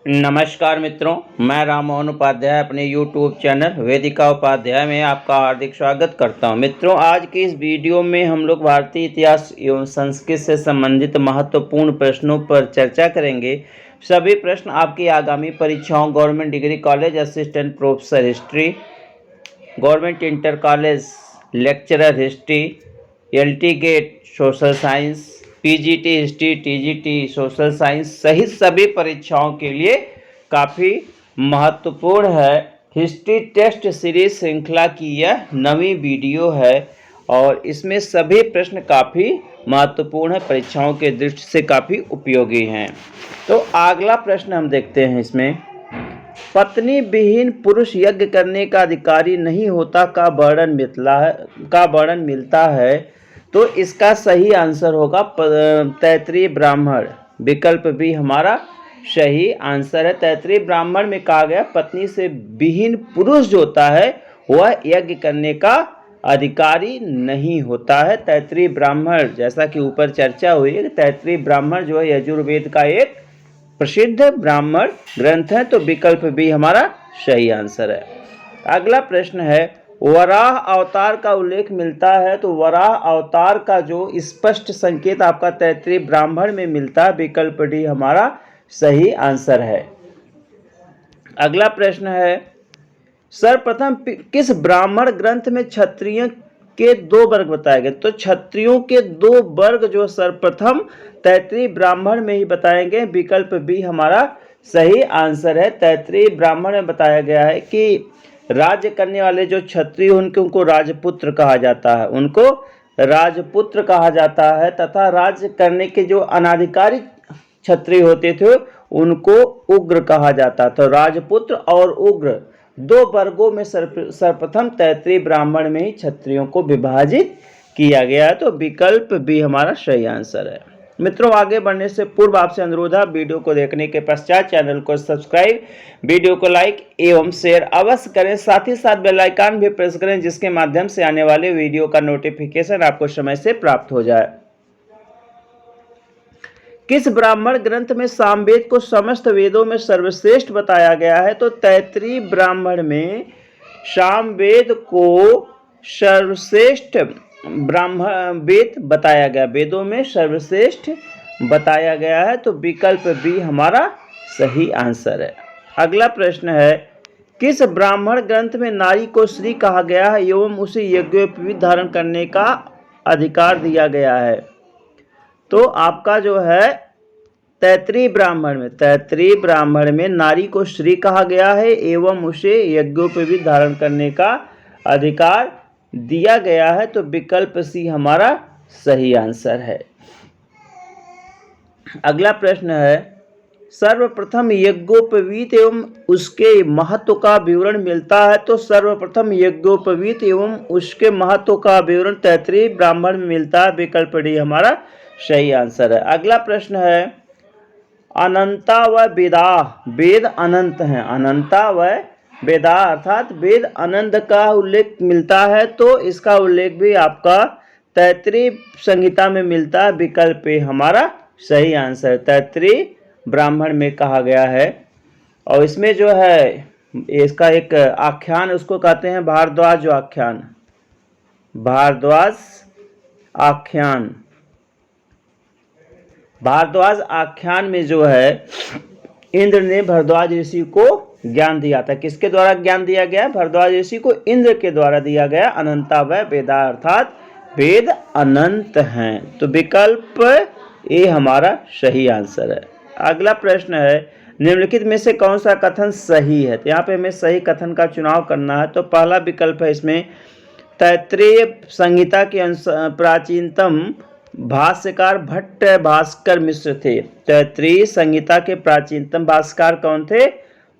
नमस्कार मित्रों, मैं राम मोहन उपाध्याय अपने YouTube चैनल वेदिका उपाध्याय में आपका हार्दिक स्वागत करता हूं। मित्रों, आज की इस वीडियो में हम लोग भारतीय इतिहास एवं संस्कृत से संबंधित महत्वपूर्ण प्रश्नों पर चर्चा करेंगे। सभी प्रश्न आपकी आगामी परीक्षाओं government degree college assistant professor history, government inter college lecturer history, LT gate social science, PGT history, TGT social science सहित सभी परीक्षाओं के लिए काफ़ी महत्वपूर्ण है। हिस्ट्री टेस्ट सीरीज श्रृंखला की यह नवी वीडियो है और इसमें सभी प्रश्न काफ़ी महत्वपूर्ण है, परीक्षाओं के दृष्टि से काफ़ी उपयोगी हैं। तो अगला प्रश्न हम देखते हैं। इसमें पत्नी विहीन पुरुष यज्ञ करने का अधिकारी नहीं होता का वर्णन मिलता है। तो इसका सही आंसर होगा तैत्तिरीय ब्राह्मण। विकल्प बी हमारा सही आंसर है। तैत्तिरीय ब्राह्मण में कहा गया पत्नी से विहीन पुरुष जो होता है वह यज्ञ करने का अधिकारी नहीं होता है। तैत्तिरीय ब्राह्मण, जैसा कि ऊपर चर्चा हुई है, तैत्तिरीय ब्राह्मण जो है यजुर्वेद का एक प्रसिद्ध ब्राह्मण ग्रंथ है। तो विकल्प बी हमारा सही आंसर है। अगला प्रश्न है, वराह अवतार का उल्लेख मिलता है। तो वराह अवतार का जो स्पष्ट संकेत आपका तैत्तिरीय ब्राह्मण में मिलता है। विकल्प डी हमारा सही आंसर है। अगला प्रश्न है, सर्वप्रथम किस ब्राह्मण ग्रंथ में क्षत्रियों के दो वर्ग बताए गए। तो क्षत्रियों के दो वर्ग जो सर्वप्रथम तैत्तिरीय ब्राह्मण में ही बताए गए। विकल्प बी हमारा सही आंसर है। तैत्तिरीय ब्राह्मण में बताया गया है कि राज्य करने वाले जो क्षत्रिय उनको राजपुत्र कहा जाता है, उनको राजपुत्र कहा जाता है, तथा राज्य करने के जो अनाधिकारी क्षत्रिय होते थे उनको उग्र कहा जाता। तो राजपुत्र और उग्र दो वर्गों में सर्वप्रथम तैत्तिरीय ब्राह्मण में ही क्षत्रियों को विभाजित किया गया है। तो विकल्प बी हमारा सही आंसर है। मित्रों, आगे बढ़ने से पूर्व आपसे अनुरोध है, वीडियो को देखने के पश्चात चैनल को सब्सक्राइब, वीडियो को लाइक एवं शेयर अवश्य करें। साथ ही साथ बेल आइकन भी प्रेस करें जिसके माध्यम से आने वाले वीडियो का नोटिफिकेशन आपको समय से प्राप्त हो जाए। किस ब्राह्मण ग्रंथ में सामवेद को समस्त वेदों में सर्वश्रेष्ठ बताया गया है। तो तैत्तिरीय ब्राह्मण में सामवेद को सर्वश्रेष्ठ ब्राह्मण वेद बताया गया, वेदों में सर्वश्रेष्ठ बताया गया है। तो विकल्प बी हमारा सही आंसर है। अगला प्रश्न है, किस ब्राह्मण ग्रंथ में नारी को श्री कहा गया है एवं उसे यज्ञोपवीत धारण करने का अधिकार दिया गया है। तो आपका जो है तैत्तिरीय ब्राह्मण में नारी को श्री कहा गया है एवं उसे यज्ञोपवीत धारण करने का अधिकार दिया गया है। तो विकल्प सी हमारा सही आंसर है। अगला प्रश्न है, सर्वप्रथम यज्ञोपवीत एवं उसके महत्व का विवरण मिलता है। तो सर्वप्रथम यज्ञोपवीत एवं उसके महत्व का विवरण तैत्तिरीय ब्राह्मण में मिलता है। विकल्प डी हमारा सही आंसर है। अगला प्रश्न है, अनंता व वेदा, वेद अनंत हैं, अनंता व वेदा अर्थात वेद अनंत का उल्लेख मिलता है। तो इसका उल्लेख भी आपका तैत्तिरीय संहिता में मिलता है। विकल्प ए हमारा सही आंसर तैत्तिरीय ब्राह्मण में कहा गया है। और इसमें जो है इसका एक आख्यान उसको कहते हैं भारद्वाज आख्यान। भारद्वाज आख्यान, भारद्वाज आख्यान में जो है इंद्र ने भारद्वाज ऋषि को ज्ञान दिया था। किसके द्वारा ज्ञान दिया गया? भारद्वाज ऋषि को इंद्र के द्वारा दिया गया। अनंता व वेदा अर्थात वेद अनंत हैं। तो विकल्प ए हमारा सही आंसर है। अगला प्रश्न है, निम्नलिखित में से कौन सा कथन सही है। तो यहाँ पे हमें सही कथन का चुनाव करना है। तो पहला विकल्प है इसमें, तैत्तिरीय संहिता के प्राचीनतम भाष्यकार भट्ट भास्कर मिश्र थे। तैत्तिरीय संहिता के प्राचीनतम भाष्यकार कौन थे?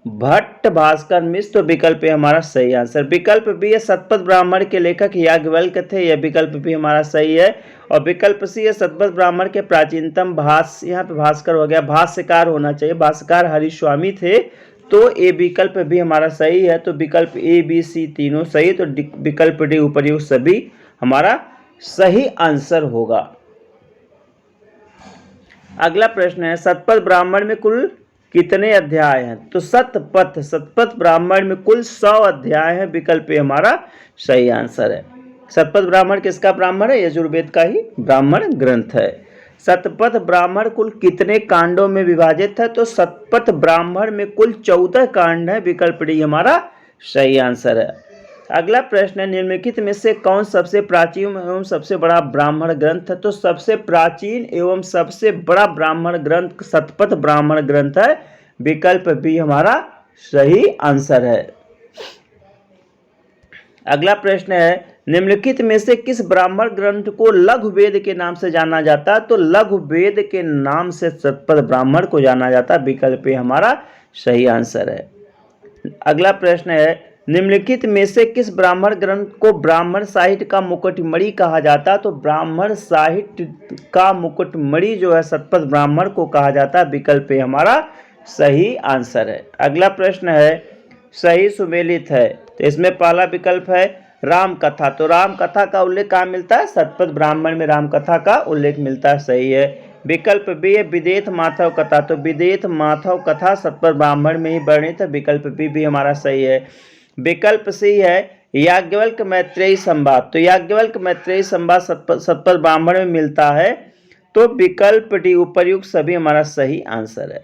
भट्ट भास्कर मिश्र। तो विकल्प ए हमारा सही आंसर। विकल्प बी है, शतपथ ब्राह्मण के लेखक याज्ञवल्क्य थे। यह विकल्प भी हमारा सही है। और विकल्प सी है, शतपथ ब्राह्मण के प्राचीनतम भाष्य, यहाँ पे भास्कर हो गया, भाष्यकार होना चाहिए, भाष्यकार हरिस्वामी थे। तो ए विकल्प भी हमारा सही है। तो विकल्प ए बी सी तीनों सही। तो विकल्प डी उपर्युक्त सभी हमारा सही आंसर होगा। अगला प्रश्न है, शतपथ ब्राह्मण में कुल कितने अध्याय हैं? तो शतपथ, शतपथ ब्राह्मण में कुल 100 अध्याय हैं। विकल्प ए हमारा सही आंसर है। शतपथ ब्राह्मण किसका ब्राह्मण है? यजुर्वेद का ही ब्राह्मण ग्रंथ है। शतपथ ब्राह्मण कुल कितने कांडों में विभाजित है? तो शतपथ ब्राह्मण में कुल 14 कांड है। विकल्प डी हमारा सही आंसर है। अगला प्रश्न है, निम्नलिखित में से कौन सबसे प्राचीन एवं सबसे बड़ा ब्राह्मण ग्रंथ है? तो सबसे प्राचीन एवं सबसे बड़ा ब्राह्मण ग्रंथ शतपथ ब्राह्मण ग्रंथ है। विकल्प बी हमारा सही आंसर है। अगला प्रश्न है, निम्नलिखित में से किस ब्राह्मण ग्रंथ को लघु वेद के नाम से जाना जाता है? तो लघु वेद के नाम से शतपथ ब्राह्मण को जाना जाता है। विकल्प ए हमारा सही आंसर है। अगला प्रश्न है, निम्नलिखित में से किस ब्राह्मण ग्रंथ को ब्राह्मण साहित्य का मुकुटमणि कहा जाता है? तो ब्राह्मण साहित्य का मुकुटमणि जो है शतपथ ब्राह्मण को कहा जाता है। विकल्प ए हमारा सही आंसर है। अगला प्रश्न है, सही सुमेलित है, तो इसमें पहला विकल्प है राम कथा। तो राम कथा का उल्लेख कहाँ मिलता है? शतपथ ब्राह्मण में राम कथा का उल्लेख मिलता है, सही है। विकल्प बी है विदेथ माधव कथा। तो विदेथ माधव कथा शतपथ ब्राह्मण में ही वर्णित है। विकल्प बी भी हमारा सही है। विकल्प सी है याज्ञवल्क्य मैत्रेयी संवाद। तो याज्ञवल्क्य मैत्रेयी संवाद शतपथ ब्राह्मण में मिलता है। तो विकल्प डी उपर्युक्त सभी हमारा सही आंसर है।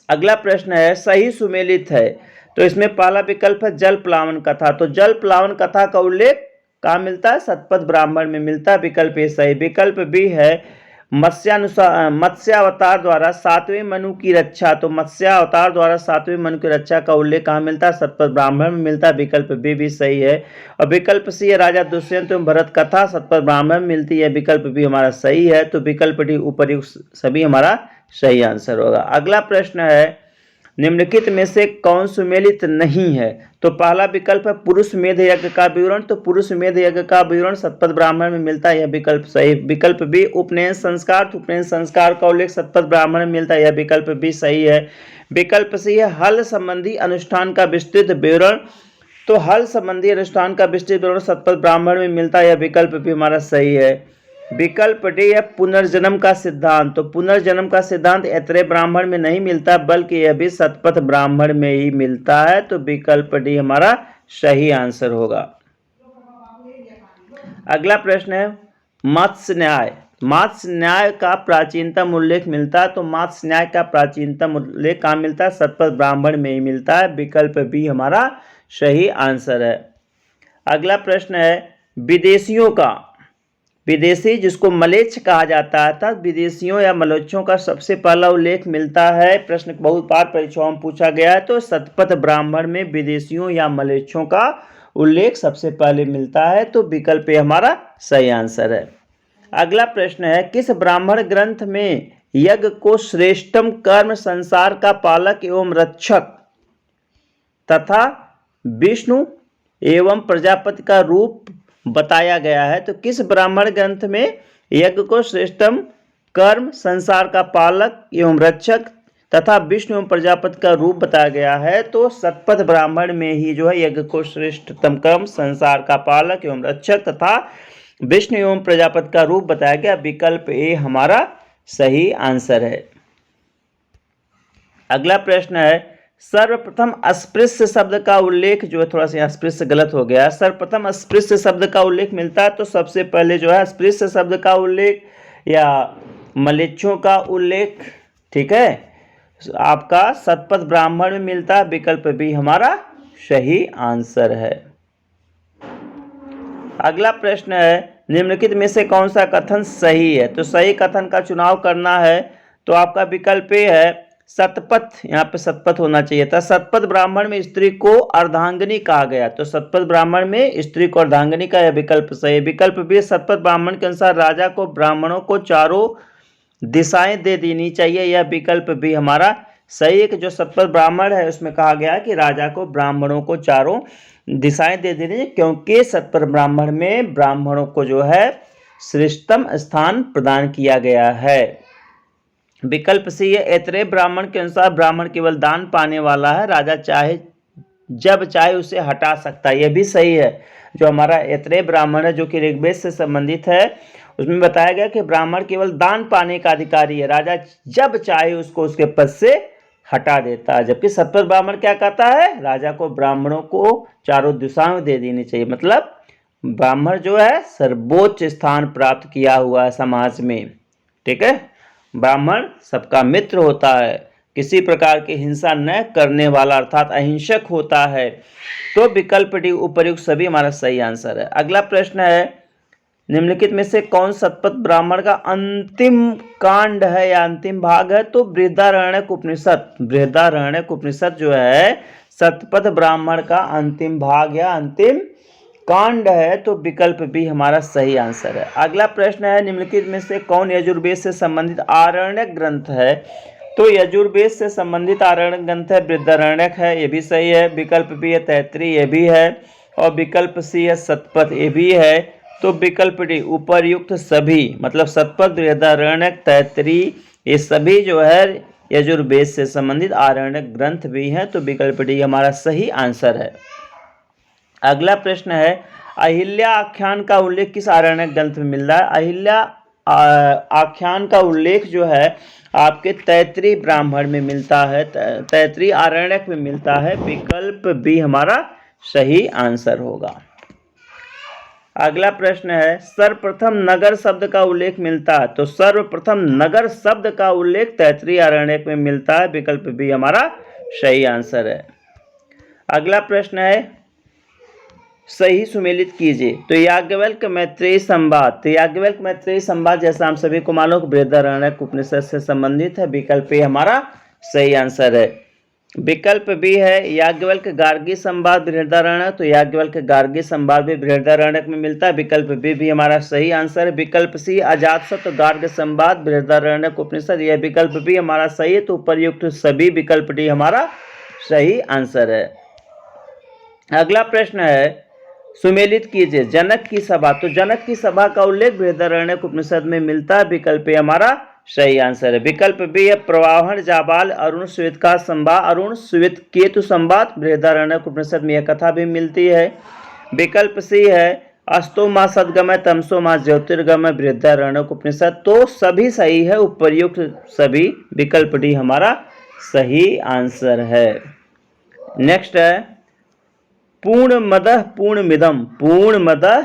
अगला प्रश्न है, सही सुमेलित है, तो इसमें पहला विकल्प है जल प्लावन कथा। तो जल प्लावन कथा का उल्लेख कहाँ मिलता है? शतपथ ब्राह्मण में मिलता है। विकल्प ए सही। विकल्प बी है मत्स्यावतार द्वारा 7वें मनु की रक्षा। तो मत्स्यावतार द्वारा 7वें मनु की रक्षा का उल्लेख कहाँ मिलता है? शतपथ ब्राह्मण में मिलता है। विकल्प बी भी सही है। और विकल्प सी है राजा दुष्यंत एवं भरत कथा शतपथ ब्राह्मण में मिलती है। विकल्प बी हमारा सही है। तो विकल्प डी उपर्युक्त सभी हमारा सही आंसर होगा। अगला प्रश्न है, निम्नलिखित में से कौन सुमेलित नहीं है? तो पहला विकल्प है पुरुष मेध यज्ञ का विवरण। तो पुरुष मेध यज्ञ का विवरण शतपथ ब्राह्मण में मिलता है, यह विकल्प सही। विकल्प बी उपनयन संस्कार। तो उपनयन संस्कार का उल्लेख शतपथ ब्राह्मण में मिलता है, यह विकल्प बी सही है। विकल्प सी है हल संबंधी अनुष्ठान का विस्तृत विवरण। तो हल संबंधी अनुष्ठान का विस्तृत विवरण शतपथ ब्राह्मण में मिलता है, यह विकल्प भी हमारा सही है। विकल्प डी है पुनर्जन्म का सिद्धांत। तो पुनर्जन्म का सिद्धांत ऐतरेय ब्राह्मण में नहीं मिलता, बल्कि यह भी शतपथ ब्राह्मण में ही मिलता है। तो विकल्प डी हमारा सही आंसर होगा। अगला प्रश्न है मत्स्य न्याय। मत्स्य न्याय का प्राचीनतम उल्लेख मिलता है। तो मत्स्य न्याय का प्राचीनतम उल्लेख कहाँ मिलता है? शतपथ ब्राह्मण में ही मिलता है। विकल्प बी हमारा सही आंसर है। अगला प्रश्न है विदेशियों का, विदेशी जिसको मलेच्छ कहा जाता था, विदेशियों या मलेच्छों का सबसे पहला उल्लेख मिलता है। प्रश्न बहुत बार परीक्षाओं में पूछा गया है। तो शतपथ ब्राह्मण में विदेशियों या मलेच्छों का उल्लेख सबसे पहले मिलता है। तो विकल्प ए हमारा सही आंसर है। अगला प्रश्न है किस ब्राह्मण ग्रंथ में यज्ञ को श्रेष्ठतम कर्म, संसार का पालक एवं रक्षक तथा विष्णु एवं प्रजापति का रूप बताया गया है? तो किस ब्राह्मण ग्रंथ में यज्ञ को श्रेष्ठतम कर्म, संसार का पालक एवं रक्षक तथा विष्णु एवं प्रजापति का रूप बताया गया है? तो शतपथ ब्राह्मण में ही जो है यज्ञ को श्रेष्ठतम कर्म, संसार का पालक एवं रक्षक तथा विष्णु एवं प्रजापति का रूप बताया गया। विकल्प ए हमारा सही आंसर है। अगला प्रश्न है सर्वप्रथम अस्पृश्य शब्द का उल्लेख जो है, थोड़ा सा अस्पृश्य गलत हो गया। सर्वप्रथम अस्पृश्य शब्द का उल्लेख मिलता है। तो सबसे पहले जो है अस्पृश्य शब्द का उल्लेख या मलेच्छों का उल्लेख, ठीक है, आपका शतपथ ब्राह्मण में मिलता है। विकल्प बी हमारा सही आंसर है। अगला प्रश्न है निम्नलिखित में से कौन सा कथन सही है? तो सही कथन का चुनाव करना है। तो आपका विकल्प ए है शतपथ, यहाँ पे शतपथ होना चाहिए था। शतपथ ब्राह्मण में स्त्री को अर्धांगिनी कहा गया। तो शतपथ ब्राह्मण में स्त्री को अर्धांगिनी का यह विकल्प सही। विकल्प बी शतपथ ब्राह्मण के अनुसार राजा को ब्राह्मणों को चारों दिशाएं दे देनी चाहिए, यह विकल्प भी हमारा सही है। कि जो शतपथ ब्राह्मण है उसमें कहा गया कि राजा को ब्राह्मणों को चारों दिशाएं दे देनी, क्योंकि शतपथ ब्राह्मण में ब्राह्मणों को जो है श्रेष्ठतम स्थान प्रदान किया गया है। विकल्प सी है ऐतरेय ब्राह्मण के अनुसार ब्राह्मण केवल दान पाने वाला है, राजा चाहे जब चाहे उसे हटा सकता है, यह भी सही है। जो हमारा ऐतरेय ब्राह्मण है जो कि ऋग्वेद से संबंधित है, उसमें बताया गया कि ब्राह्मण केवल दान पाने का अधिकारी है, राजा जब चाहे उसको उसके पद से हटा देता है। जबकि सत्वर ब्राह्मण क्या कहता है, राजा को ब्राह्मणों को चारों दिशाओं में दे देनी चाहिए। मतलब ब्राह्मण जो है सर्वोच्च स्थान प्राप्त किया हुआ है समाज में, ठीक है। ब्राह्मण सबका मित्र होता है, किसी प्रकार की हिंसा न करने वाला अर्थात अहिंसक होता है। तो विकल्प डी उपर्युक्त सभी हमारा सही आंसर है। अगला प्रश्न है, निम्नलिखित में से कौन शतपथ ब्राह्मण का अंतिम कांड है या अंतिम भाग है? तो बृहदारण्यक उपनिषद। बृहदारण्यक उपनिषद जो है शतपथ ब्राह्मण का अंतिम भाग या अंतिम कांड है। तो विकल्प बी हमारा सही आंसर है। अगला प्रश्न है, निम्नलिखित में से कौन यजुर्वेद से संबंधित आरण्यक ग्रंथ है? तो यजुर्वेद से संबंधित आरण्यक ग्रंथ है बृहदारण्यक है, ये भी सही है। विकल्प बी है तैत्तिरीय, ये भी है। और विकल्प सी है शतपथ, ये भी है। तो विकल्प डी उपर्युक्त सभी, मतलब शतपथ, बृहदारण्यक, तैत्तिरीय, ये सभी जो है यजुर्वेद से संबंधित आरण्यक ग्रंथ भी हैं। तो विकल्प डी हमारा सही आंसर है। अगला प्रश्न है, अहिल्या आख्यान का उल्लेख किस आरण्यक ग्रंथ में मिल रहा है? अहिल्या आख्यान का उल्लेख जो है आपके तैत्तिरीय ब्राह्मण में मिलता है, तैत्तिरीय आरण्यक में मिलता है। विकल्प बी हमारा सही आंसर होगा। अगला प्रश्न है, सर्वप्रथम नगर शब्द का उल्लेख मिलता है। तो सर्वप्रथम नगर शब्द का उल्लेख तैत्तिरीय आरण्यक में मिलता है। विकल्प बी हमारा सही आंसर है। अगला प्रश्न है, सही सुमेलित कीजिए। तो याज्ञवल्क्य मैत्रेयी संवाद। तो याज्ञवल्क्य मैत्रेयी संवाद जैसा हम सभी को मालूम बृहदारण्यक उपनिषद से संबंधित है। विकल्प ए हमारा सही आंसर है। विकल्प बी है याज्ञवल्क्य गार्गी संवाद बृहदारण्यक। तो याज्ञवल्क्य गार्गी संवाद भी बृहदारण्यक में मिलता है। विकल्प बी भी हमारा सही आंसर है। विकल्प सी अजातशत्रु गार्ग संवाद बृहदारण्यक उपनिषद, यह विकल्प भी हमारा सही है। तो उपर्युक्त सभी विकल्प डी हमारा सही आंसर है। अगला प्रश्न है, सुमेलित कीजिए जनक की सभा। तो जनक की सभा का उल्लेख बृहदारण्यक उपनिषद में मिलता है। विकल्प ए हमारा सही आंसर है। विकल्प बी है प्रवाहन जाबाल अरुण श्वेत का संवाद, अरुण श्वेत केतु संवाद, बृहदारण्यक उपनिषद में यह कथा भी मिलती है। विकल्प सी है अस्तो माँ सदगमय तमसो माँ ज्योतिर्गमय, बृहदारण्यक उपनिषद। तो सभी सही है, उपर्युक्त सभी। विकल्प डी हमारा सही आंसर है। नेक्स्ट है, पूर्णमदः पूर्णमिदम्। पूर्णमदः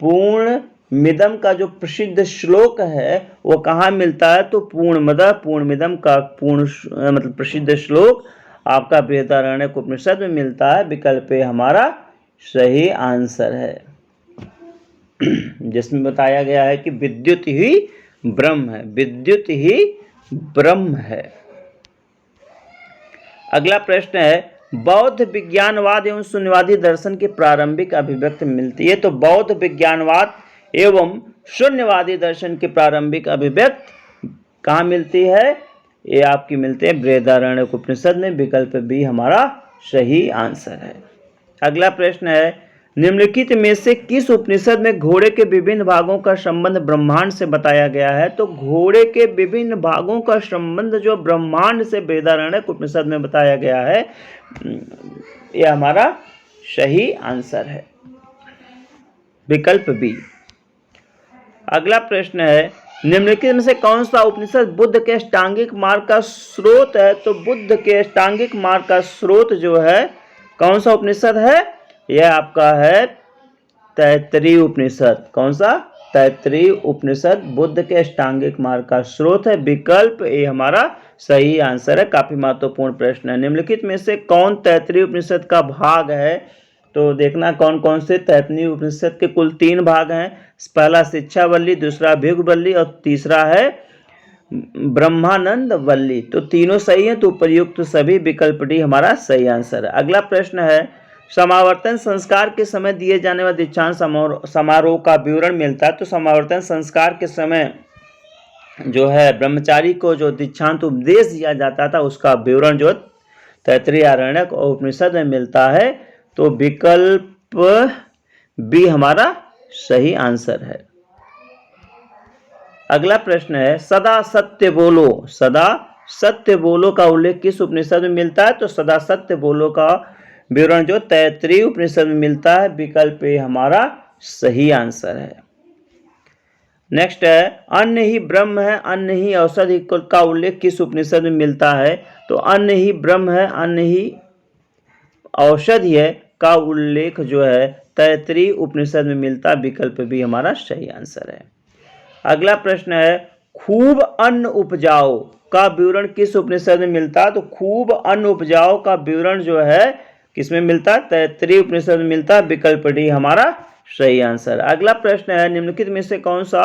पूर्णमिदम् का जो प्रसिद्ध श्लोक है वो कहाँ मिलता है? तो पूर्णमदः पूर्णमिदम् का मतलब प्रसिद्ध श्लोक आपका बृहदारण्यक उपनिषद में मिलता है। विकल्प ए हमारा सही आंसर है, जिसमें बताया गया है कि विद्युत ही ब्रह्म है, विद्युत ही ब्रह्म है। अगला प्रश्न है, बौद्ध विज्ञानवाद एवं शून्यवादी दर्शन की प्रारंभिक अभिव्यक्ति मिलती है। तो बौद्ध विज्ञानवाद एवं शून्यवादी दर्शन की प्रारंभिक अभिव्यक्ति कहाँ मिलती है? ये आपकी मिलती है बृहदारण्यक उपनिषद में। विकल्प बी हमारा सही आंसर है। अगला प्रश्न है, निम्नलिखित में से किस उपनिषद में घोड़े के विभिन्न भागों का संबंध ब्रह्मांड से बताया गया है? तो घोड़े के विभिन्न भागों का संबंध जो ब्रह्मांड से बृहदारण्यक उपनिषद में बताया गया है, यह हमारा सही आंसर है। विकल्प बी। अगला प्रश्न है, निम्नलिखित में से कौन सा उपनिषद बुद्ध के अष्टांगिक मार्ग का स्रोत है? तो बुद्ध के अष्टांगिक मार्ग का स्रोत जो है कौन सा उपनिषद है? यह आपका है तैत्तिरीय उपनिषद। कौन सा? तैत्तिरीय उपनिषद बुद्ध के अष्टांगिक मार्ग का स्रोत है। विकल्प ए हमारा सही आंसर है। काफी महत्वपूर्ण प्रश्न है। निम्नलिखित में से कौन तैत्तिरीय उपनिषद का भाग है? तो देखना कौन कौन से तैत्तिरीय उपनिषद के कुल 3 भाग हैं। पहला शिक्षावल्ली, दूसरा भृगुवल्ली और तीसरा है ब्रह्मानंद वल्ली। तो तीनों सही है। तो उपर्युक्त सभी विकल्प डी हमारा सही आंसर है। अगला प्रश्न है, समावर्तन संस्कार के समय दिए जाने वाले दीक्षांत समारोह का विवरण मिलता है। तो समावर्तन संस्कार के समय जो है ब्रह्मचारी को जो दीक्षांत उपदेश दिया जाता था उसका विवरण जो तैत्तिरीय आरण्यक और उपनिषद में मिलता है। तो विकल्प बी हमारा सही आंसर है। अगला प्रश्न है, सदा सत्य बोलो। सदा सत्य बोलो का उल्लेख किस उपनिषद में मिलता है? तो सदा सत्य बोलो का विवरण जो तैत्तिरीय उपनिषद में मिलता है। विकल्प ए हमारा सही आंसर है। नेक्स्ट है अन्न ही ब्रह्म है, अन्न ही औषधि का उल्लेख किस उपनिषद में मिलता है? तो अन्न ही ब्रह्म है, अन्न ही औषधि है का उल्लेख जो है तैत्तिरीय उपनिषद में मिलता है। विकल्प भी हमारा सही आंसर है। अगला प्रश्न है खूब अन्न उपजाओ का विवरण किस उपनिषद में मिलता है? तो खूब अन्न उपजाओ का विवरण जो है किसमें मिलता है? तैत्तिरीय उपनिषद में मिलता है। विकल्प डी हमारा सही आंसर। अगला प्रश्न है निम्नलिखित में से कौन सा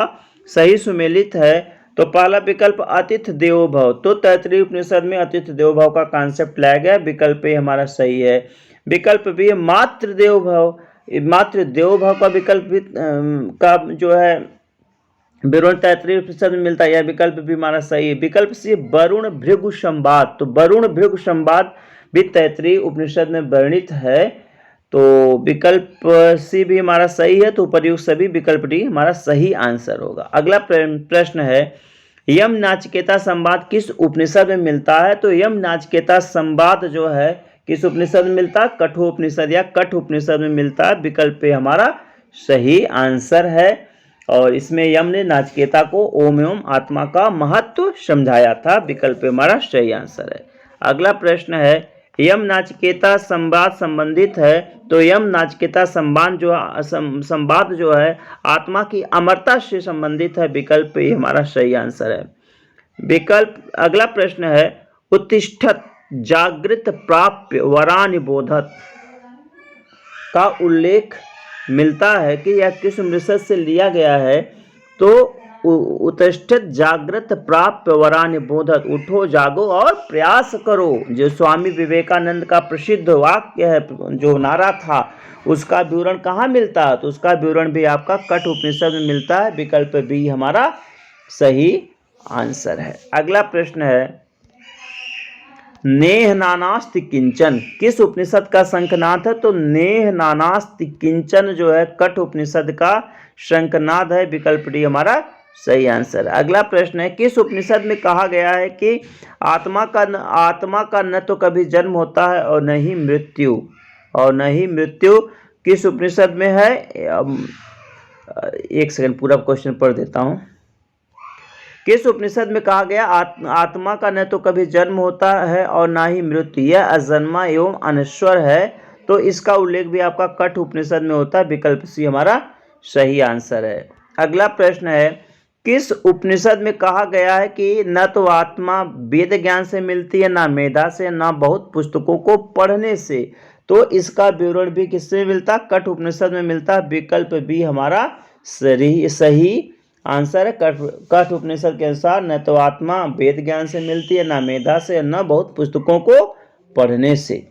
सही सुमेलित है? तो पहला विकल्प अतिथि देवो भव, तो तैत्तिरीय उपनिषद में अतिथि देवो भव का कॉन्सेप्ट लाया गया। विकल्प ए हमारा सही है। विकल्प बी मातृ देवो भव, मातृ देवो भव का विकल्प भी का जो है विवरण तैत्तिरीय उपनिषद में मिलता है। यह विकल्प भी हमारा सही है। विकल्प सी वरुण भृगु संवाद, तो वरुण भृगु संवाद भी तैत्तिरीय उपनिषद में वर्णित है। तो विकल्प सी भी हमारा सही है। तो उपर्युक्त सभी विकल्प डी हमारा सही आंसर होगा। अगला प्रश्न है यम नाचिकेता संवाद किस उपनिषद में मिलता है? तो यम नाचिकेता संवाद जो है किस उपनिषद में मिलता है? कठोपनिषद या कठ उपनिषद में मिलता है। विकल्प पे हमारा सही आंसर है। और इसमें यम ने नाचिकेता को ओम एवं आत्मा का महत्व समझाया था। विकल्प पे हमारा सही आंसर है। अगला प्रश्न है यम नाचिकेता संवाद संबंधित है, तो यम नाचिकेता संवाद जो है आत्मा की अमरता से संबंधित है। विकल्प ये हमारा सही आंसर है। विकल्प अगला प्रश्न है उत्तिष्ठत जागृत प्राप्य वरानि बोधत का उल्लेख मिलता है कि यह किस उपनिषद से लिया गया है? तो उत्तिष्ठत जागृत प्राप्य वरानि बोधत, उठो जागो और प्रयास करो, जो स्वामी विवेकानंद का प्रसिद्ध वाक्य है, जो नारा था, उसका विवरण कहाँ मिलता है? तो उसका विवरण भी आपका कठ उपनिषद में मिलता है। विकल्प बी हमारा सही आंसर है। अगला प्रश्न है नेह नानास्ति किंचन किस उपनिषद का शंखनाद है? तो नेह नानास्ति किंचन जो है कठ उपनिषद का शंखनाद है। विकल्प डी हमारा सही आंसर। अगला प्रश्न है किस उपनिषद में कहा गया है कि आत्मा का न तो कभी जन्म होता है और न ही मृत्यु, किस उपनिषद में है? एक सेकंड पूरा क्वेश्चन पढ़ देता हूं। किस उपनिषद में कहा गया आत्मा का न तो कभी जन्म होता है और ना ही मृत्यु, यह अजन्मा एवं अनश्वर है। तो इसका उल्लेख भी आपका कठ उपनिषद में होता है। विकल्प सी हमारा सही आंसर है। अगला प्रश्न है किस उपनिषद में कहा गया है कि न तो आत्मा वेद ज्ञान से मिलती है, ना मेधा से, ना बहुत पुस्तकों को पढ़ने से? तो इसका विवरण भी किससे मिलता है? कठ उपनिषद में मिलता है। विकल्प बी हमारा सही आंसर है। कठ उपनिषद के अनुसार न तो आत्मा वेद ज्ञान से मिलती है, ना मेधा से, न बहुत पुस्तकों को पढ़ने से।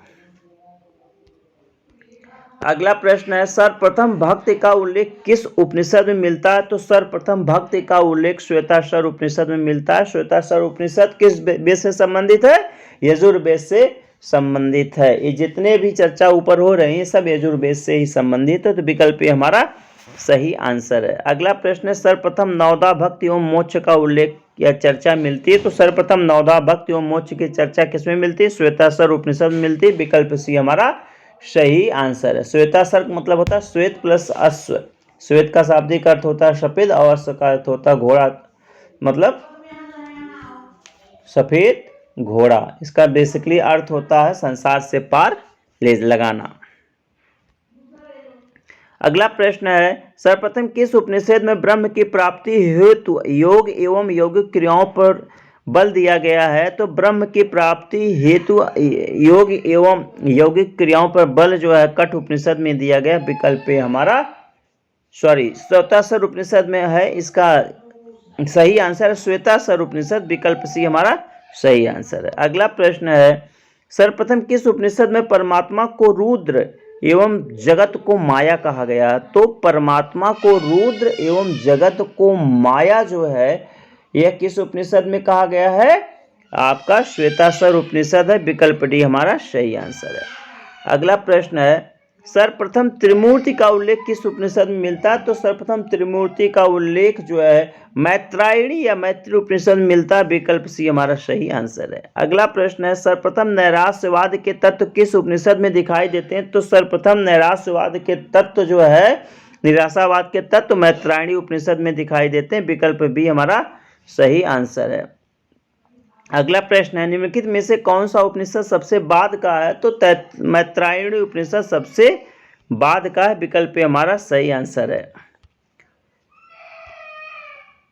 अगला प्रश्न है सर्वप्रथम भक्ति का उल्लेख किस उपनिषद में मिलता है? तो सर्वप्रथम भक्ति का उल्लेख श्वेताश्वर उपनिषद में मिलता है। श्वेताश्वर उपनिषद किस वेद से संबंधित है? यजुर्वेद से संबंधित है। ये जितने भी चर्चा ऊपर हो रही है सब यजुर्वेद से ही संबंधित है। तो विकल्प हमारा सही आंसर है। अगला प्रश्न है सर्वप्रथम नवदा भक्ति एवं मोक्ष का उल्लेख या चर्चा मिलती है। तो सर्वप्रथम नवदा भक्ति एवं मोक्ष की चर्चा किसमें मिलती है? श्वेताश्वर उपनिषद में मिलती है। विकल्प सी हमारा सही आंसर है। श्वेताश्वर मतलब होता है श्वेत प्लस अश्व। श्वेत का शाब्दिक अर्थ होता है सफेद और अश्व का अर्थ होता है घोड़ा, मतलब सफेद घोड़ा। इसका बेसिकली अर्थ होता है संसार से पार ले लगाना। अगला प्रश्न है सर्वप्रथम किस उपनिषद में ब्रह्म की प्राप्ति हेतु योग एवं यौगिक क्रियाओं पर बल दिया गया है? तो ब्रह्म की प्राप्ति हेतु योग एवं यौगिक क्रियाओं पर बल जो है कठ उपनिषद में दिया गया। विकल्प पे हमारा श्वेताश्वर उपनिषद में है। इसका सही आंसर है श्वेताश्वर उपनिषद। विकल्प सी हमारा सही आंसर है। अगला प्रश्न है सर्वप्रथम किस उपनिषद में परमात्मा को रुद्र एवं जगत को माया कहा गया? तो परमात्मा को रुद्र एवं जगत को माया जो है यह किस उपनिषद में कहा गया है? आपका श्वेताश्वर उपनिषद है। विकल्प डी हमारा सही आंसर है। अगला प्रश्न है सर्वप्रथम त्रिमूर्ति का उल्लेख किस उपनिषद में मिलता है? तो सर्वप्रथम त्रिमूर्ति का उल्लेख जो है मैत्रायणी या मैत्री उपनिषद में मिलता है। विकल्प सी हमारा सही आंसर है। अगला प्रश्न है सर्वप्रथम नैराश्यवाद के तत्व किस उपनिषद में दिखाई देते हैं? तो सर्वप्रथम नैराश्यवाद के तत्व जो है निराशावाद के तत्व मैत्रायणी उपनिषद में दिखाई देते हैं। विकल्प बी हमारा सही आंसर है। अगला प्रश्न है, निम्नलिखित में से कौन सा उपनिषद सबसे बाद का है? तो मैत्रायणी उपनिषद सबसे बाद का है। विकल्प हमारा सही आंसर है।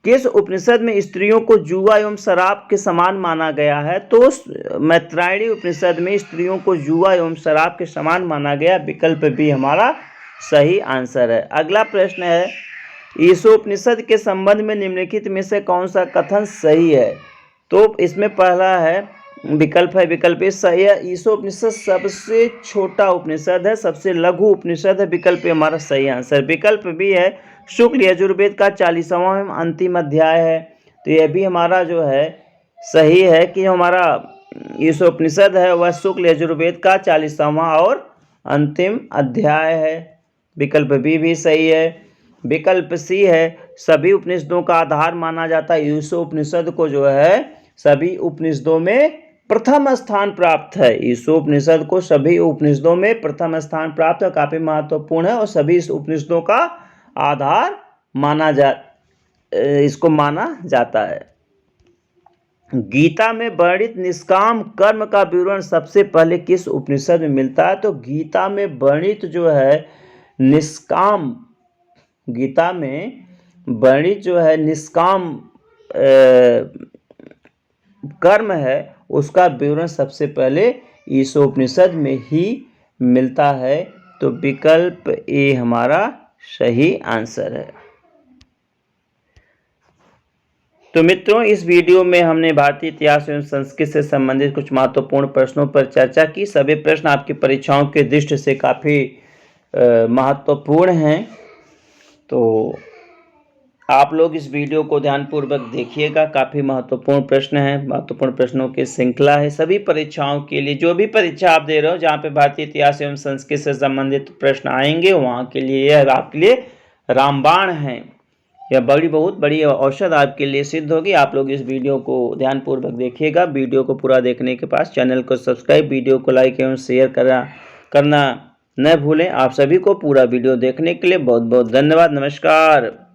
किस उपनिषद में स्त्रियों को जुआ एवं शराब के समान माना गया है? तो मैत्रायणी उपनिषद में स्त्रियों को जुआ एवं शराब के समान माना गया। विकल्प बी हमारा सही आंसर है। अगला प्रश्न है, ईशोपनिषद के संबंध में निम्नलिखित में से कौन सा कथन सही है? तो इसमें पहला है विकल्प ए सही है। ईशोपनिषद सबसे छोटा उपनिषद है, सबसे लघु उपनिषद है। विकल्प हमारा सही आंसर। विकल्प बी है शुक्ल यजुर्वेद का 40वां एवं अंतिम अध्याय है। तो यह भी हमारा जो है सही है कि हमारा ईशोपनिषद है वह शुक्ल यजुर्वेद का 40वां और अंतिम अध्याय है। विकल्प बी भी सही है। विकल्प सी है सभी उपनिषदों का आधार माना जाता है। ईशोपनिषद को जो है सभी उपनिषदों में प्रथम स्थान प्राप्त है। ईशोपनिषद को सभी उपनिषदों में प्रथम स्थान प्राप्त है, काफी महत्वपूर्ण है और सभी इस उपनिषदों का आधार इसको माना जाता है। गीता में वर्णित निष्काम कर्म का विवरण सबसे पहले किस उपनिषद में मिलता है? तो गीता में वर्णित जो है निष्काम, गीता में वर्णित जो है निष्काम कर्म है उसका विवरण सबसे पहले ईशोपनिषद में ही मिलता है। तो विकल्प ए हमारा सही आंसर है। तो मित्रों, इस वीडियो में हमने भारतीय इतिहास एवं संस्कृति से संबंधित कुछ महत्वपूर्ण प्रश्नों पर चर्चा की। सभी प्रश्न आपकी परीक्षाओं के दृष्टि से काफ़ी महत्वपूर्ण हैं। तो आप लोग इस वीडियो को ध्यानपूर्वक देखिएगा, काफ़ी महत्वपूर्ण प्रश्न हैं, महत्वपूर्ण प्रश्नों की श्रृंखला है। सभी परीक्षाओं के लिए, जो भी परीक्षा आप दे रहे हो जहाँ पे भारतीय इतिहास एवं संस्कृति से संबंधित प्रश्न आएंगे, वहाँ के लिए यह आपके लिए रामबाण है। यह बहुत बड़ी औषध आपके लिए सिद्ध होगी। आप लोग इस वीडियो को ध्यानपूर्वक देखिएगा। वीडियो को पूरा देखने के बाद चैनल को सब्सक्राइब, वीडियो को लाइक एवं शेयर करना न भूलें। आप सभी को पूरा वीडियो देखने के लिए बहुत बहुत धन्यवाद। नमस्कार।